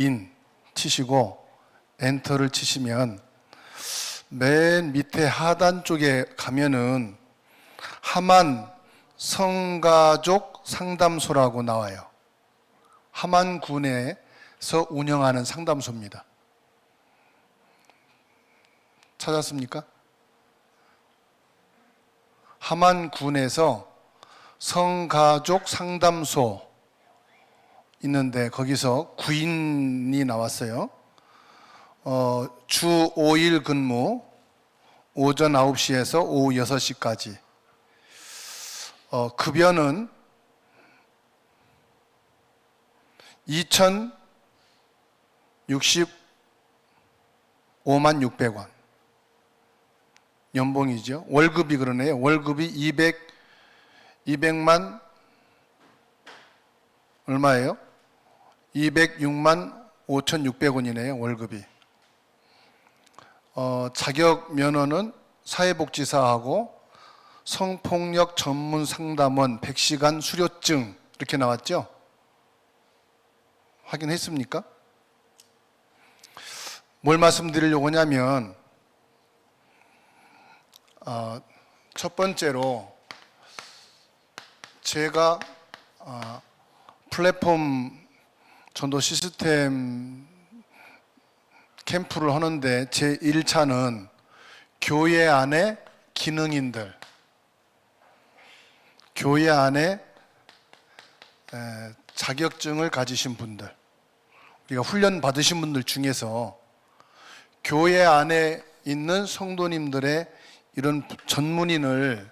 인 치시고 엔터를 치시면 맨 밑에 하단 쪽에 가면은 하만 성가족 상담소라고 나와요. 하만군에서 운영하는 상담소입니다. 찾았습니까? 하만군에서 성가족 상담소 있는데 거기서 구인이 나왔어요. 주 5일 근무, 오전 9시에서 오후 6시까지. 급여는 2,065만 600원. 연봉이죠. 월급이 그러네요. 월급이 200만 얼마예요? 206만 5,600원이네요. 월급이. 자격 면허는 사회복지사하고 성폭력 전문 상담원 100시간 수료증 이렇게 나왔죠? 확인했습니까? 뭘 말씀드리려고 하냐면 첫 번째로 제가 플랫폼 전도 시스템 캠프를 하는데 제 1차는 교회 안에 기능인들, 교회 안에 자격증을 가지신 분들, 우리가 훈련 받으신 분들 중에서 교회 안에 있는 성도님들의 이런 전문인을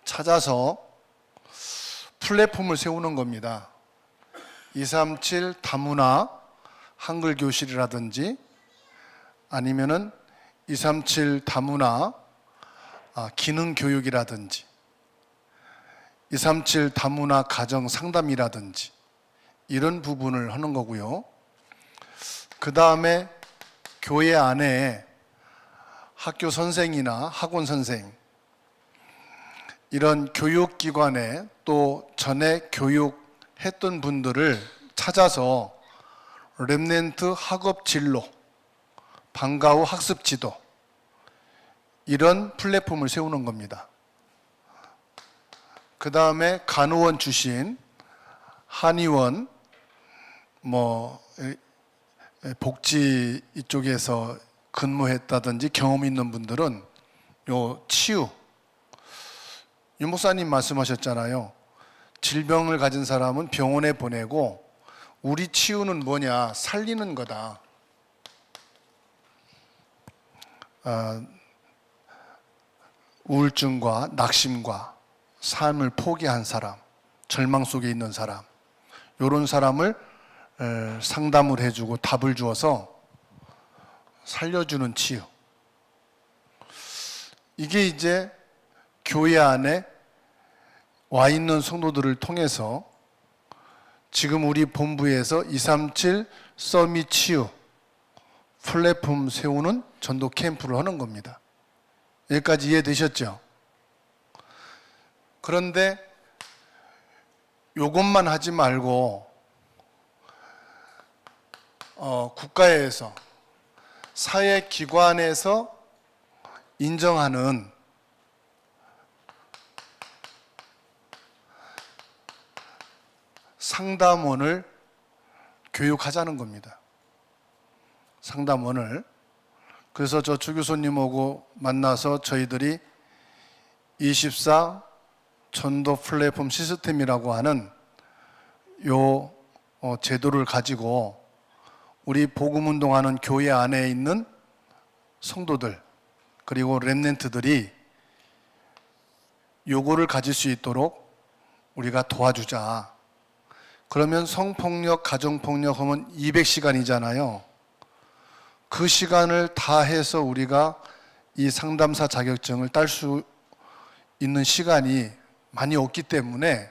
찾아서 플랫폼을 세우는 겁니다. 237 다문화 한글 교실이라든지 아니면은 237 다문화 기능 교육이라든지 237 다문화 가정 상담이라든지 이런 부분을 하는 거고요. 그 다음에 교회 안에 학교 선생이나 학원 선생 이런 교육기관에 또 전에 교육했던 분들을 찾아서 렘넌트 학업 진로, 방과 후 학습 지도 이런 플랫폼을 세우는 겁니다. 그 다음에 간호원 출신, 한의원, 복지 이쪽에서 근무했다든지 경험 있는 분들은 요 치유, 유 목사님 말씀하셨잖아요. 질병을 가진 사람은 병원에 보내고 우리 치유는 뭐냐? 살리는 거다. 우울증과 낙심과 삶을 포기한 사람, 절망 속에 있는 사람, 이런 사람을 상담을 해주고 답을 주어서 살려주는 치유. 이게 이제 교회 안에 와 있는 성도들을 통해서 지금 우리 본부에서 237 서밋 치유 플랫폼 세우는 전도 캠프를 하는 겁니다. 여기까지 이해되셨죠? 그런데 이것만 하지 말고 국가에서 사회기관에서 인정하는 상담원을 교육하자는 겁니다. 상담원을. 그래서 저 주교수님하고 만나서 저희들이 24 전도 플랫폼 시스템이라고 하는 요 제도를 가지고 우리 복음운동하는 교회 안에 있는 성도들 그리고 렘넌트들이 요거를 가질 수 있도록 우리가 도와주자. 그러면 성폭력, 가정폭력 하면 200시간이잖아요. 그 시간을 다 해서 우리가 이 상담사 자격증을 딸 수 있는 시간이 많이 없기 때문에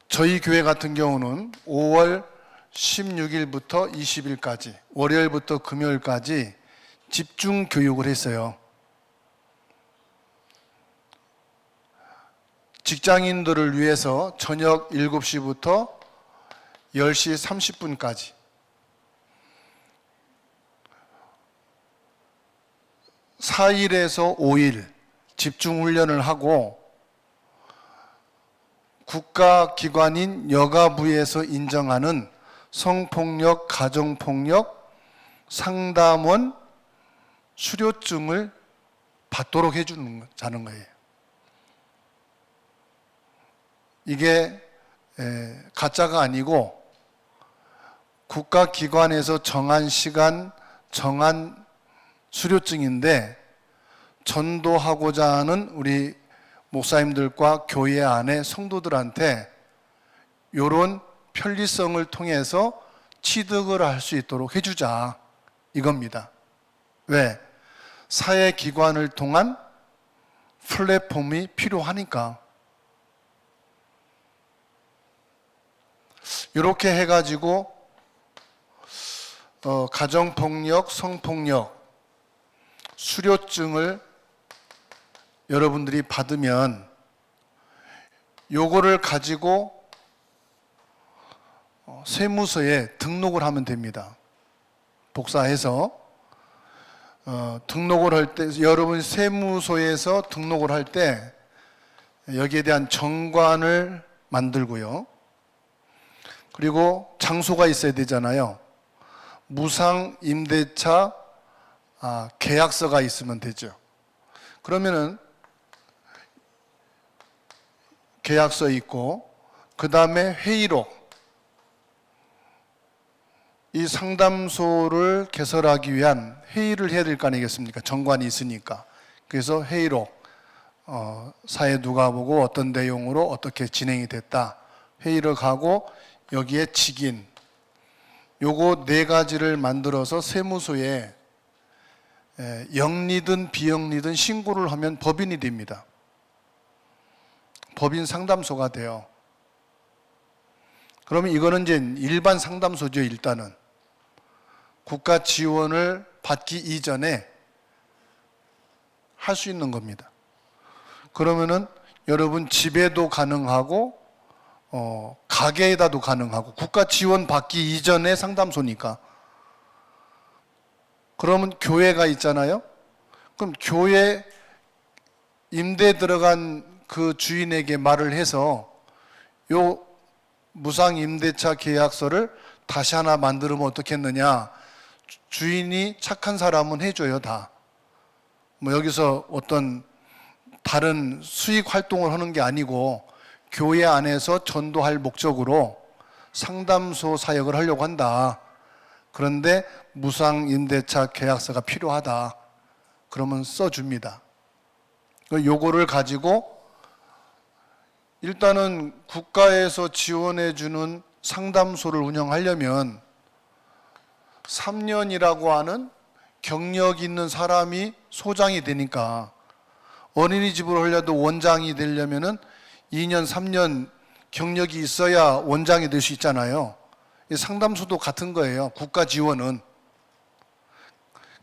저희 교회 같은 경우는 5월 16일부터 20일까지 월요일부터 금요일까지 집중 교육을 했어요. 직장인들을 위해서 저녁 7시부터 10시 30분까지 4일에서 5일 집중훈련을 하고 국가기관인 여가부에서 인정하는 성폭력, 가정폭력 상담원 수료증을 받도록 자는 거예요. 이게 가짜가 아니고 국가기관에서 정한 시간, 정한 수료증인데 전도하고자 하는 우리 목사님들과 교회 안에 성도들한테 이런 편리성을 통해서 취득을 할 수 있도록 해주자 이겁니다. 왜? 사회기관을 통한 플랫폼이 필요하니까. 이렇게 해가지고 가정폭력, 성폭력 수료증을 여러분들이 받으면 요거를 가지고 세무서에 등록을 하면 됩니다. 복사해서 등록을 할 때, 여러분 세무소에서 등록을 할 때 여기에 대한 정관을 만들고요. 그리고 장소가 있어야 되잖아요. 무상 임대차 계약서가 있으면 되죠. 그러면은 계약서 있고, 그 다음에 회의록, 이 상담소를 개설하기 위한 회의를 해야 될 거 아니겠습니까? 정관이 있으니까. 그래서 회의록, 사회 누가 보고 어떤 내용으로 어떻게 진행이 됐다, 회의를 가고 여기에 직인, 요거 4가지를 만들어서 세무소에 영리든 비영리든 신고를 하면 법인이 됩니다. 법인 상담소가 돼요. 그러면 이거는 이제 일반 상담소죠. 일단은 국가 지원을 받기 이전에 할 수 있는 겁니다. 그러면은 여러분 집에도 가능하고 가게에다도 가능하고, 국가 지원 받기 이전에 상담소니까. 그러면 교회가 있잖아요. 그럼 교회 임대 들어간 그 주인에게 말을 해서 요 무상 임대차 계약서를 다시 하나 만들면 어떻겠느냐. 주인이 착한 사람은 해줘요, 다. 뭐 여기서 어떤 다른 수익 활동을 하는 게 아니고 교회 안에서 전도할 목적으로 상담소 사역을 하려고 한다. 그런데 무상 임대차 계약서가 필요하다. 그러면 써줍니다. 요거를 가지고 일단은 국가에서 지원해주는 상담소를 운영하려면 3년이라고 하는 경력 있는 사람이 소장이 되니까, 어린이집을 하려도 원장이 되려면은 2년, 3년 경력이 있어야 원장이 될 수 있잖아요. 상담소도 같은 거예요. 국가 지원은.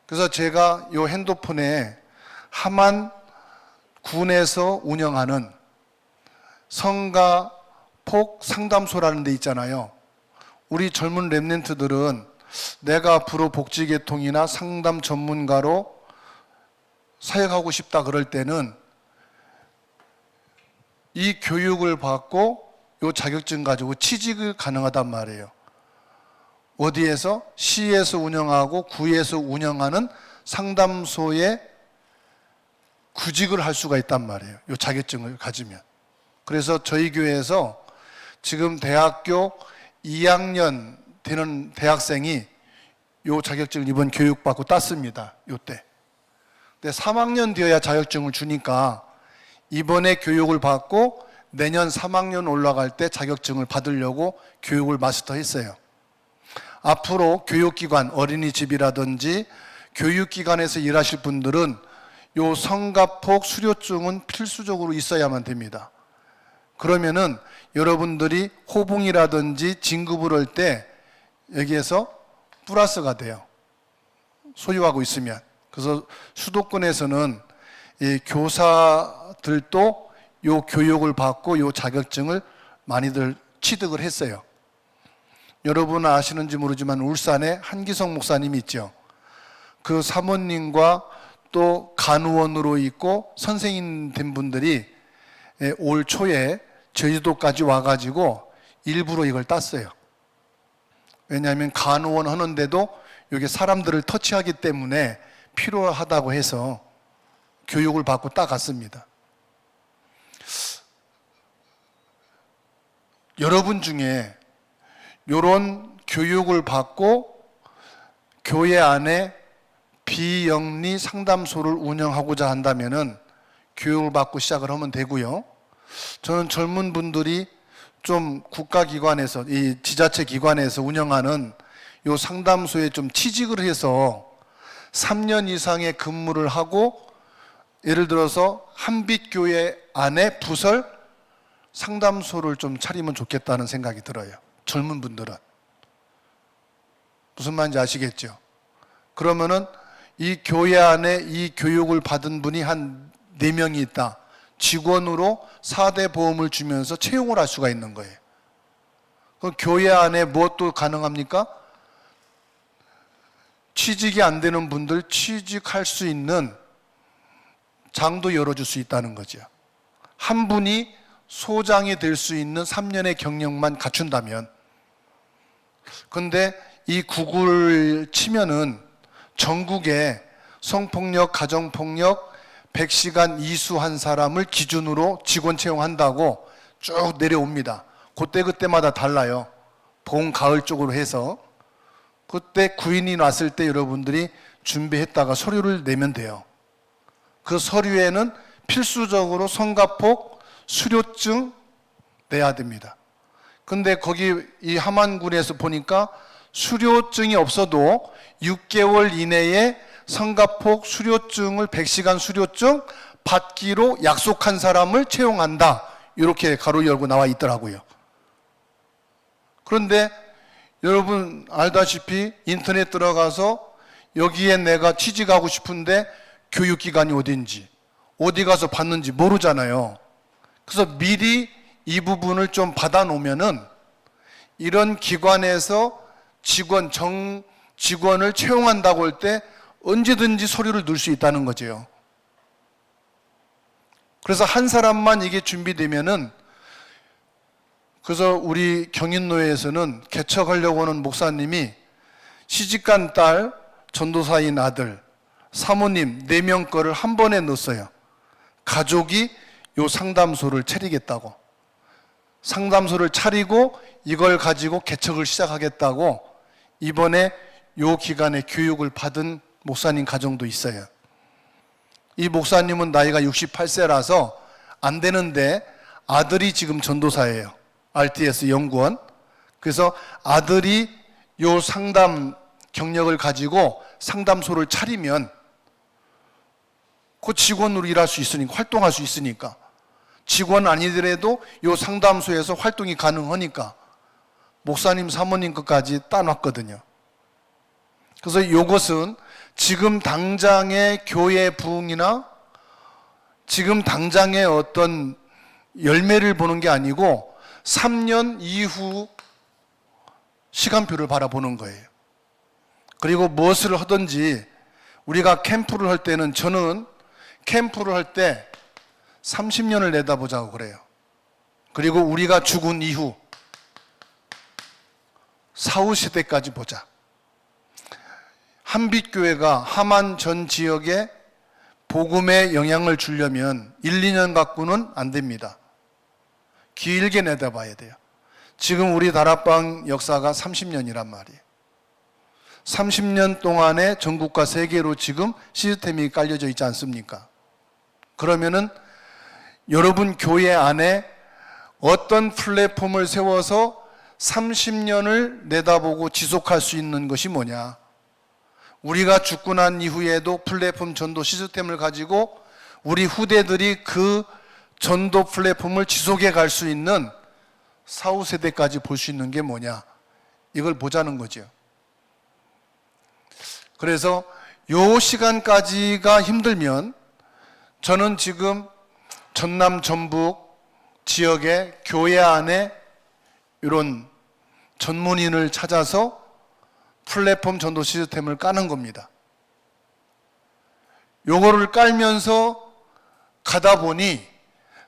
그래서 제가 요 핸드폰에 함안 군에서 운영하는 성가폭 상담소라는 데 있잖아요. 우리 젊은 랩런트들은 내가 앞으로 복지계통이나 상담 전문가로 사역하고 싶다 그럴 때는 이 교육을 받고 이 자격증 가지고 취직을 가능하단 말이에요. 어디에서? 시에서 운영하고 구에서 운영하는 상담소에 구직을 할 수가 있단 말이에요. 이 자격증을 가지면. 그래서 저희 교회에서 지금 대학교 2학년 되는 대학생이 이 자격증을 이번 교육받고 땄습니다. 요때. 근데 3학년 되어야 자격증을 주니까 이번에 교육을 받고 내년 3학년 올라갈 때 자격증을 받으려고 교육을 마스터했어요. 앞으로 교육기관, 어린이집이라든지 교육기관에서 일하실 분들은 요 성가폭 수료증은 필수적으로 있어야만 됩니다. 그러면은 여러분들이 호봉이라든지 진급을 할 때 여기에서 플러스가 돼요. 소유하고 있으면. 그래서 수도권에서는 이 교사들도 요 교육을 받고 요 자격증을 많이들 취득을 했어요. 여러분 아시는지 모르지만 울산에 한기성 목사님이 있죠. 그 사모님과 또 간호원으로 있고 선생님 된 분들이 올 초에 제주도까지 와가지고 일부러 이걸 땄어요. 왜냐하면 간호원 하는데도 이게 사람들을 터치하기 때문에 필요하다고 해서 교육을 받고 따갔습니다. 여러분 중에 이런 교육을 받고 교회 안에 비영리 상담소를 운영하고자 한다면은 교육을 받고 시작을 하면 되고요. 저는 젊은 분들이 좀 국가기관에서, 이 지자체 기관에서 운영하는 이 상담소에 좀 취직을 해서 3년 이상의 근무를 하고, 예를 들어서 한빛교회 안에 부설 상담소를 좀 차리면 좋겠다는 생각이 들어요. 젊은 분들은. 무슨 말인지 아시겠죠? 그러면은 이 교회 안에 이 교육을 받은 분이 한 4명이 있다. 직원으로 4대 보험을 주면서 채용을 할 수가 있는 거예요. 그럼 교회 안에 무엇도 가능합니까? 취직이 안 되는 분들 취직할 수 있는 장도 열어줄 수 있다는 거죠. 한 분이 소장이 될 수 있는 3년의 경력만 갖춘다면. 근데 이 구글 치면은 전국에 성폭력, 가정폭력 100시간 이수한 사람을 기준으로 직원 채용한다고 쭉 내려옵니다. 그때마다 달라요. 봄, 가을 쪽으로 해서. 그때 구인이 났을 때 여러분들이 준비했다가 서류를 내면 돼요. 그 서류에는 필수적으로 성가폭 수료증 내야 됩니다. 근데 거기 이 함안군에서 보니까 수료증이 없어도 6개월 이내에 성가폭 수료증을 100시간 수료증 받기로 약속한 사람을 채용한다. 이렇게 가로 열고 나와 있더라고요. 그런데 여러분 알다시피 인터넷 들어가서 여기에 내가 취직하고 싶은데 교육기관이 어딘지, 어디 가서 받는지 모르잖아요. 그래서 미리 이 부분을 좀 받아놓으면은 이런 기관에서 직원을 채용한다고 할 때 언제든지 서류를 넣을 수 있다는 거죠. 그래서 한 사람만 이게 준비되면은, 그래서 우리 경인노회에서는 개척하려고 하는 목사님이 시집간 딸, 전도사인 아들, 사모님 4명 거를 한 번에 넣었어요. 가족이 요 상담소를 차리겠다고. 상담소를 차리고 이걸 가지고 개척을 시작하겠다고 이번에 요 기간에 교육을 받은 목사님 가정도 있어요. 이 목사님은 나이가 68세라서 안 되는데 아들이 지금 전도사예요. RTS 연구원. 그래서 아들이 요 상담 경력을 가지고 상담소를 차리면 그 직원으로 일할 수 있으니까, 활동할 수 있으니까, 직원 아니더라도 요 상담소에서 활동이 가능하니까 목사님 사모님 것까지 따놨거든요. 그래서 이것은 지금 당장의 교회 부흥이나 지금 당장의 어떤 열매를 보는 게 아니고 3년 이후 시간표를 바라보는 거예요. 그리고 무엇을 하든지 우리가 캠프를 할 때는, 저는 캠프를 할 때 30년을 내다보자고 그래요. 그리고 우리가 죽은 이후 사후세대까지 보자. 한빛교회가 함안 전 지역에 복음에 영향을 주려면 1, 2년 갖고는 안 됩니다. 길게 내다봐야 돼요. 지금 우리 다락방 역사가 30년이란 말이에요. 30년 동안에 전국과 세계로 지금 시스템이 깔려져 있지 않습니까? 그러면은 여러분 교회 안에 어떤 플랫폼을 세워서 30년을 내다보고 지속할 수 있는 것이 뭐냐? 우리가 죽고 난 이후에도 플랫폼 전도 시스템을 가지고 우리 후대들이 그 전도 플랫폼을 지속해 갈 수 있는 사후 세대까지 볼 수 있는 게 뭐냐? 이걸 보자는 거죠. 그래서 요 시간까지가 힘들면 저는 지금 전남 전북 지역의 교회 안에 이런 전문인을 찾아서 플랫폼 전도 시스템을 까는 겁니다. 요거를 깔면서 가다 보니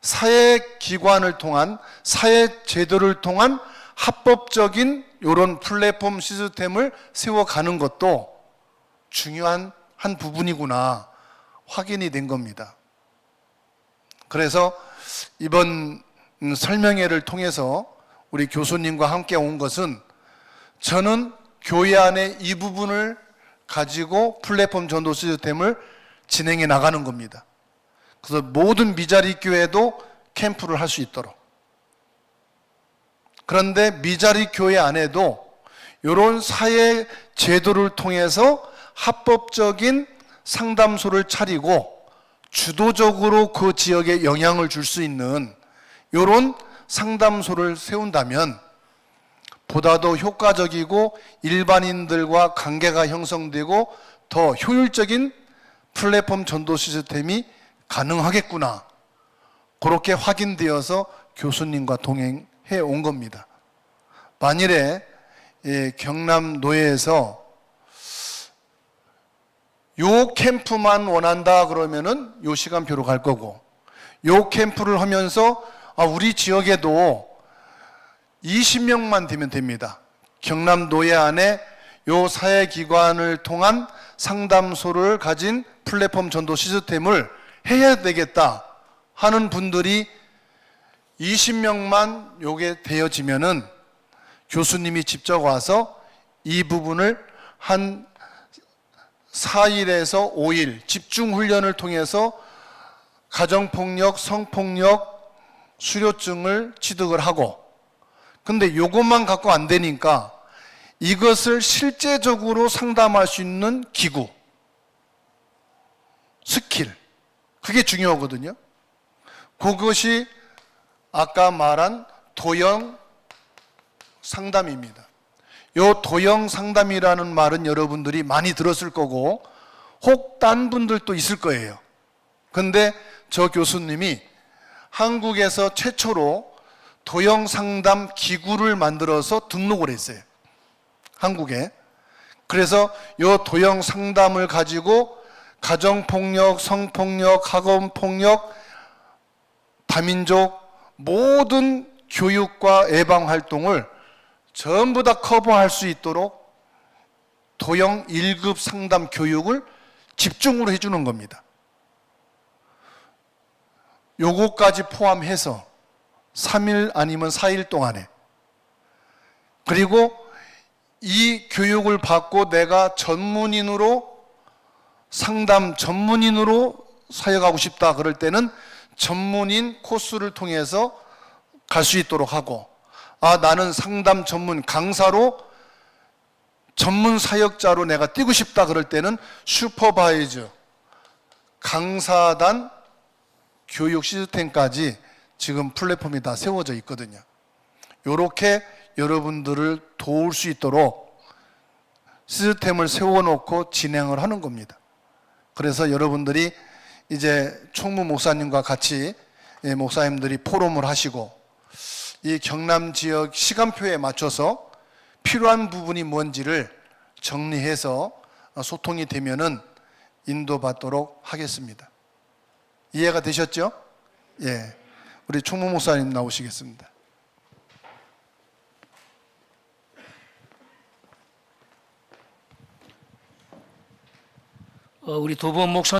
사회기관을 통한, 사회제도를 통한 합법적인 이런 플랫폼 시스템을 세워가는 것도 중요한 한 부분이구나 확인이 된 겁니다. 그래서 이번 설명회를 통해서 우리 교수님과 함께 온 것은, 저는 교회 안에 이 부분을 가지고 플랫폼 전도 시스템을 진행해 나가는 겁니다. 그래서 모든 미자리 교회도 캠프를 할 수 있도록. 그런데 미자리 교회 안에도 이런 사회 제도를 통해서 합법적인 상담소를 차리고 주도적으로 그 지역에 영향을 줄 수 있는 이런 상담소를 세운다면 보다 더 효과적이고 일반인들과 관계가 형성되고 더 효율적인 플랫폼 전도 시스템이 가능하겠구나, 그렇게 확인되어서 교수님과 동행해 온 겁니다. 만일에 경남 노예에서 요 캠프만 원한다 그러면은 요 시간표로 갈 거고, 요 캠프를 하면서 우리 지역에도 20명만 되면 됩니다. 경남 노예 안에 요 사회기관을 통한 상담소를 가진 플랫폼 전도 시스템을 해야 되겠다 하는 분들이 20명만 요게 되어지면은 교수님이 직접 와서 이 부분을 한 4일에서 5일 집중훈련을 통해서 가정폭력, 성폭력 수료증을 취득을 하고, 근데 요것만 갖고 안 되니까 이것을 실제적으로 상담할 수 있는 기구, 스킬, 그게 중요하거든요. 그것이 아까 말한 도형 상담입니다. 요 도형 상담이라는 말은 여러분들이 많이 들었을 거고 혹 딴 분들도 있을 거예요. 근데 저 교수님이 한국에서 최초로 도형 상담 기구를 만들어서 등록을 했어요. 한국에. 그래서 요 도형 상담을 가지고 가정폭력, 성폭력, 학원폭력, 다민족 모든 교육과 예방활동을 전부 다 커버할 수 있도록 도형 1급 상담 교육을 집중으로 해주는 겁니다. 요거까지 포함해서 3일 아니면 4일 동안에, 그리고 이 교육을 받고 내가 전문인으로 상담 전문인으로 사역하고 싶다 그럴 때는 전문인 코스를 통해서 갈 수 있도록 하고, 나는 상담 전문 강사로 전문 사역자로 내가 뛰고 싶다 그럴 때는 슈퍼바이저 강사단 교육 시스템까지 지금 플랫폼이 다 세워져 있거든요. 이렇게 여러분들을 도울 수 있도록 시스템을 세워놓고 진행을 하는 겁니다. 그래서 여러분들이 이제 총무 목사님과 같이 목사님들이 포럼을 하시고 이 경남 지역 시간표에 맞춰서 필요한 부분이 뭔지를 정리해서 소통이 되면은 인도받도록 하겠습니다. 이해가 되셨죠? 예. 우리 총무 목사님 나오시겠습니다. 우리 도범 목사